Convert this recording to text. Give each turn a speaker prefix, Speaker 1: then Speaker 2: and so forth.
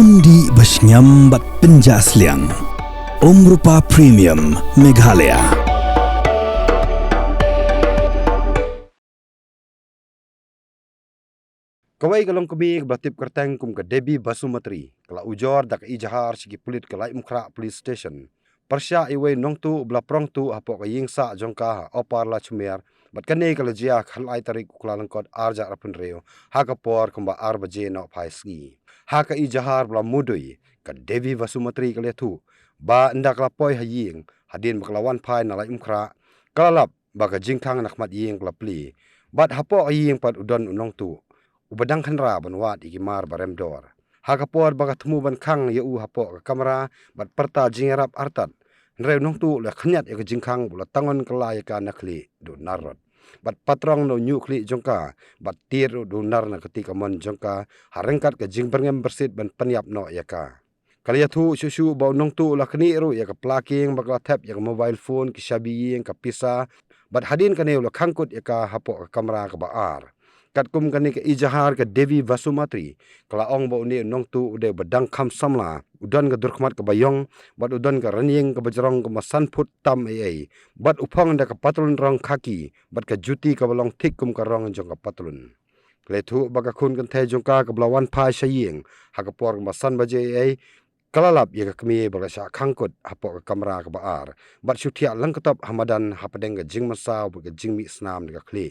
Speaker 1: Undi Bashnyam Bat Pinjasliang Rupa Premium Meghalaya.
Speaker 2: Kawai kalong kami batip kerteng kum ke Debbie Basumatri kala ujor dak ijahar sigi pulit ke Lai Mukra Police Station. Persya iwe nong tu bla prong tu apo ka yingsa jongka opar la chumer bat kane kala jia khalai tarik kula langkot arja rapun reo ha ka por kumba ar baje no phai ski. Ha ka ijahar bla mudui ka Debbie Basumatri kala tu ba ndak la poi ha ying hadin baklawan phai na Lai Mukra kalap ba ka jingkang nakmat ying kala pli bat hapo ying pat udon unong tu ubadang khanra banwat igimar barem dor hakapor bagat temu ban khang yeu hapo ka kamera bat perta jingerap artat nre nong tu le khanyat ya jingkhang bula tangon kala ya ka nakli do narot bat patrong no nyukli jongka bat tir do nar na ketika mon jongka harengkat ka jingberngem bersit ban penyap no ya ka kalia thu susu bau nong tu la khni ru ya ka plugging bakla tap ya mobile phone ki shabi yang ka pisa bat hadin ka ne lo khangkut ya ka hapo ka kamera ka baar kat kum kani ke ijahar ke Devi Basumatri kala ong ba uni nong tu ude badang kham samla udan ke durkhmat ke bayong bat udan ke ranying ke bajrong ke masan put tam ai bat upong da ke patlun rong khaki bat ke juti ke balong thik kum ke rong jong ke patlun lethu baga khun kan the jong ka ke blawan phai saying ha ke por masan baje ai kalalap ye ke kmi baga sha khangkut hapo ke kamera ke baar bat suthia langkatap hamadan hapadeng ke jing masa bu ke jing mi snam de ke kli